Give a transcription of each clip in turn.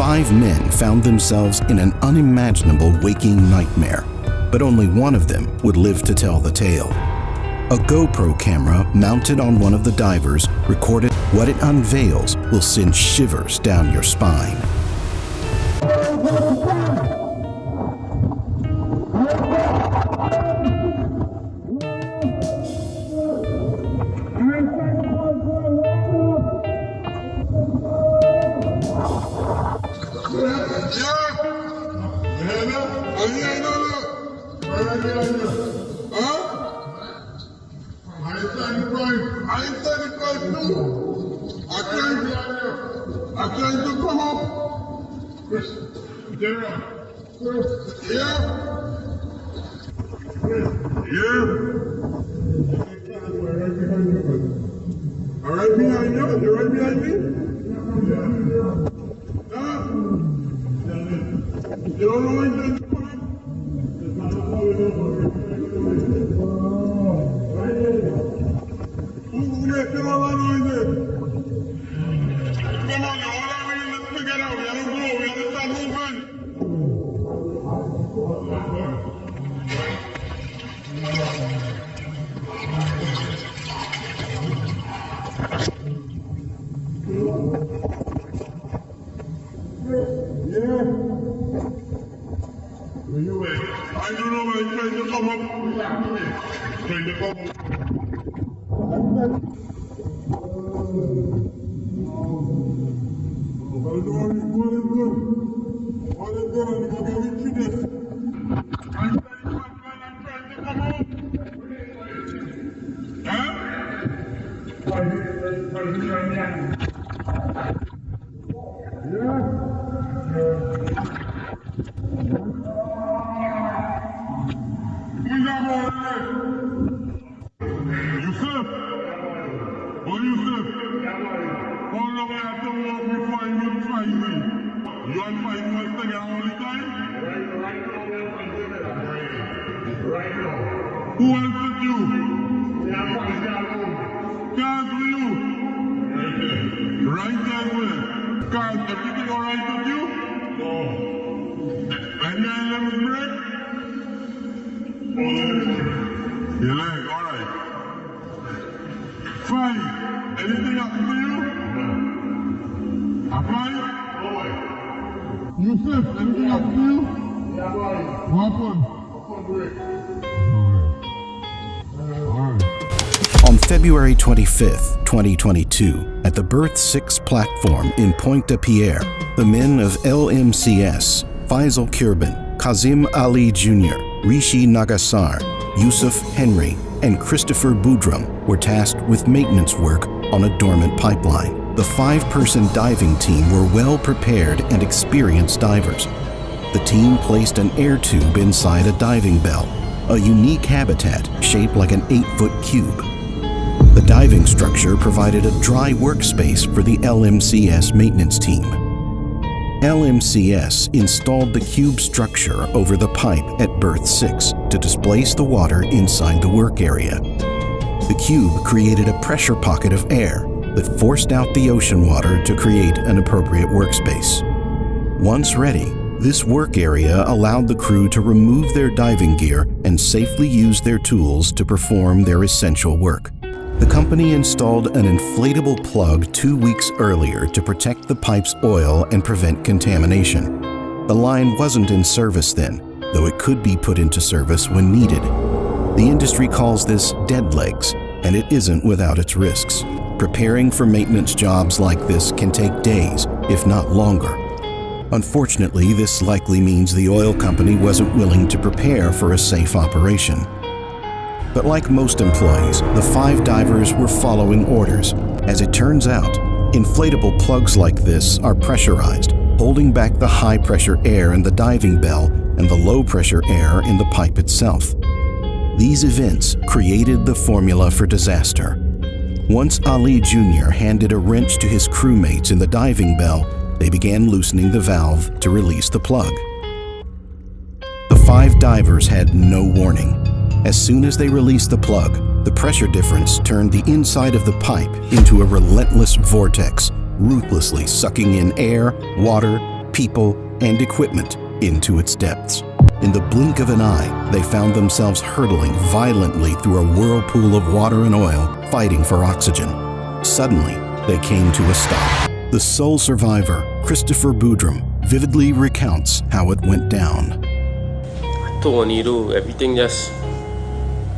5 men found themselves in an unimaginable waking nightmare, but only one of them would live to tell the tale. A GoPro camera mounted on one of the divers recorded what it unveils will send shivers down your spine. I'm trying to come up. All right behind you? You right behind me? You don't know when you're coming? Who making all that noise? Come on, you all that way, let's figure it out. We gotta go, we gotta start moving. Yeah. Where you at? I don't know, man. Trying to come up. Trying to come up. What is good? What is good? I'm going to reach you this. I'm trying to come up. Huh? Yeah. Who's that boy there? Yusuf? Oh, Yusuf? How long I have to walk before you will find me? You want to find me together all the time? Right now. Who else with you? Cars with you? Right there where? Cars, everything alright with you? No. And your lemon bread? Your leg, alright. Fine. Anything happen to you? No. Fine? Yusuf, anything happen to you? Yeah, boy. What happened? On February 25th, 2022, at the Berth 6 platform in Pointe-à-Pierre, the men of LMCS, Faisal Kirban, Kazim Ali Jr., Rishi Nagasar, Yusuf Henry, and Christopher Boudram were tasked with maintenance work on a dormant pipeline. The 5-person diving team were well prepared and experienced divers. The team placed an air tube inside a diving bell, a unique habitat shaped like an 8-foot cube. The diving structure provided a dry workspace for the LMCS maintenance team. LMCS installed the cube structure over the pipe at Berth 6 to displace the water inside the work area. The cube created a pressure pocket of air that forced out the ocean water to create an appropriate workspace. Once ready, this work area allowed the crew to remove their diving gear and safely use their tools to perform their essential work. The company installed an inflatable plug 2 weeks earlier to protect the pipe's oil and prevent contamination. The line wasn't in service then, though it could be put into service when needed. The industry calls this dead legs, and it isn't without its risks. Preparing for maintenance jobs like this can take days, if not longer. Unfortunately, this likely means the oil company wasn't willing to prepare for a safe operation. But like most employees, the 5 divers were following orders. As it turns out, inflatable plugs like this are pressurized, holding back the high-pressure air in the diving bell and the low-pressure air in the pipe itself. These events created the formula for disaster. Once Ali Jr. handed a wrench to his crewmates in the diving bell, they began loosening the valve to release the plug. The 5 divers had no warning. As soon as they released the plug, the pressure difference turned the inside of the pipe into a relentless vortex, ruthlessly sucking in air, water, people, and equipment into its depths. In the blink of an eye, they found themselves hurtling violently through a whirlpool of water and oil, fighting for oxygen. Suddenly, they came to a stop. The sole survivor, Christopher Boudrum, vividly recounts how it went down. Tornado, everything just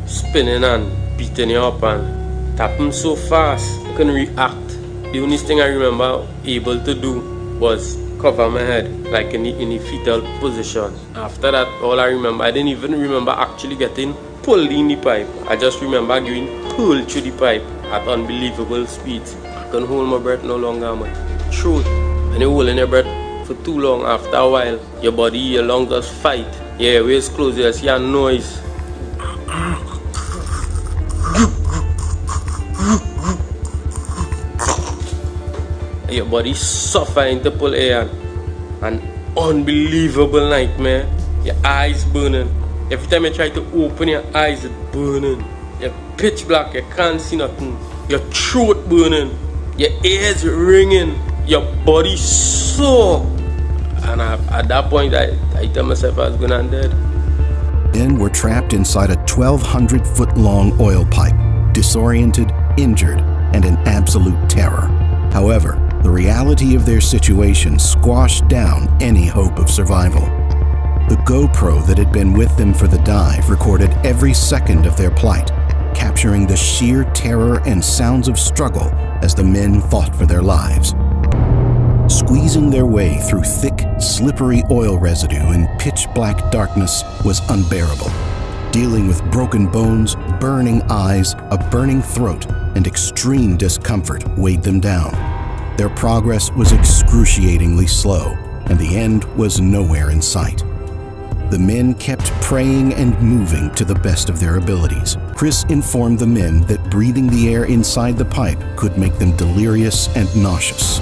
spinning and beating you up and tapping so fast, I couldn't react. The only thing I remember able to do was cover my head, like in the fetal position. After that, all I remember, I didn't even remember actually getting pulled in the pipe. I just remember getting pulled through the pipe at unbelievable speeds. I couldn't hold my breath no longer, my throat. And you're holding your breath for too long, after a while, your body, your lungs just fight. Yeah, waist closed, you see a noise. Your body suffering to pull air. An unbelievable nightmare. Your eyes burning. Every time you try to open your eyes, it's burning. You're pitch black, you can't see nothing. Your throat burning. Your ears ringing. Your body sore. And at that point, I tell myself I was going to end dead. Men were trapped inside a 1,200-foot-long oil pipe, disoriented, injured, and in absolute terror. However, the reality of their situation squashed down any hope of survival. The GoPro that had been with them for the dive recorded every second of their plight, capturing the sheer terror and sounds of struggle as the men fought for their lives. Squeezing their way through thick, slippery oil residue in pitch-black darkness was unbearable. Dealing with broken bones, burning eyes, a burning throat, and extreme discomfort weighed them down. Their progress was excruciatingly slow, and the end was nowhere in sight. The men kept praying and moving to the best of their abilities. Chris informed the men that breathing the air inside the pipe could make them delirious and nauseous.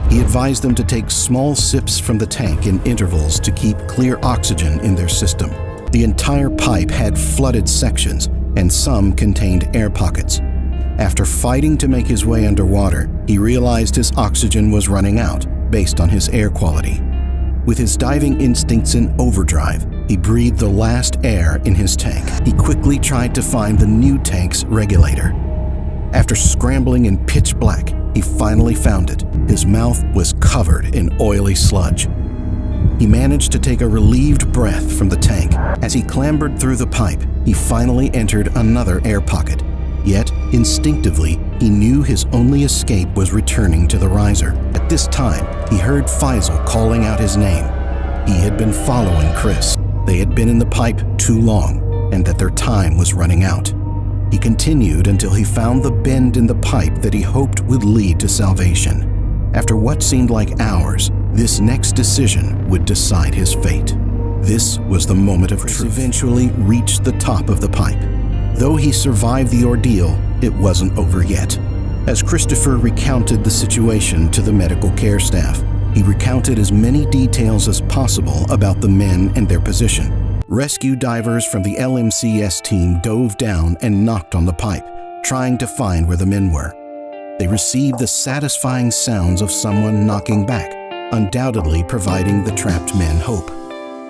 He advised them to take small sips from the tank in intervals to keep clear oxygen in their system. The entire pipe had flooded sections, and some contained air pockets. After fighting to make his way underwater, he realized his oxygen was running out based on his air quality. With his diving instincts in overdrive, he breathed the last air in his tank. He quickly tried to find the new tank's regulator. After scrambling in pitch black, he finally found it. His mouth was covered in oily sludge. He managed to take a relieved breath from the tank. As he clambered through the pipe, he finally entered another air pocket. Yet, instinctively, he knew his only escape was returning to the riser. At this time, he heard Faisal calling out his name. He had been following Chris. They had been in the pipe too long, and that their time was running out. He continued until he found the bend in the pipe that he hoped would lead to salvation. After what seemed like hours, this next decision would decide his fate. This was the moment of truth. Chris eventually reached the top of the pipe. Though he survived the ordeal, it wasn't over yet. As Christopher recounted the situation to the medical care staff, he recounted as many details as possible about the men and their position. Rescue divers from the LMCS team dove down and knocked on the pipe, trying to find where the men were. They received the satisfying sounds of someone knocking back, undoubtedly providing the trapped men hope.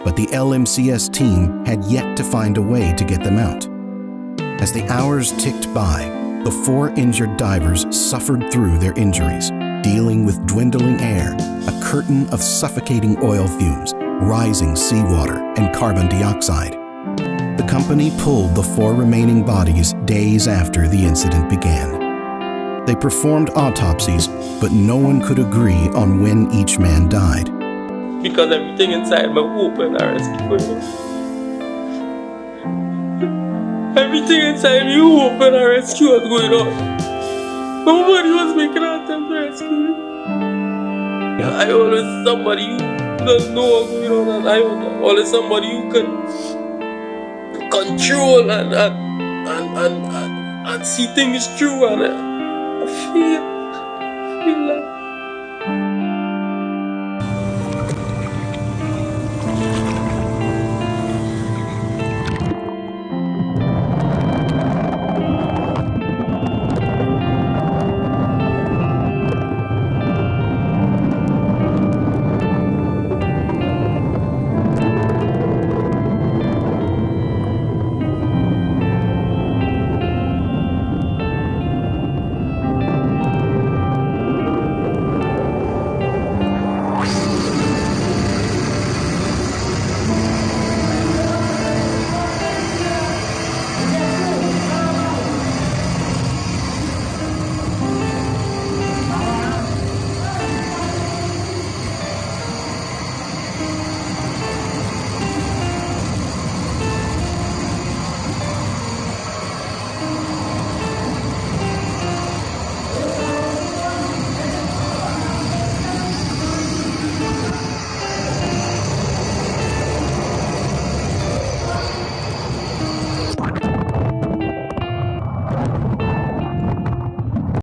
But the LMCS team had yet to find a way to get them out. As the hours ticked by, the 4 injured divers suffered through their injuries, dealing with dwindling air, a curtain of suffocating oil fumes, rising seawater, and carbon dioxide. The company pulled the 4 remaining bodies days after the incident began. They performed autopsies, but no one could agree on when each man died. Because everything inside my open, I rescued. Everything inside me open, I rescue what's going on. Nobody was making an attempt to rescue me. I always somebody who doesn't know what's going on, and I always somebody who can control and see things through, and I feel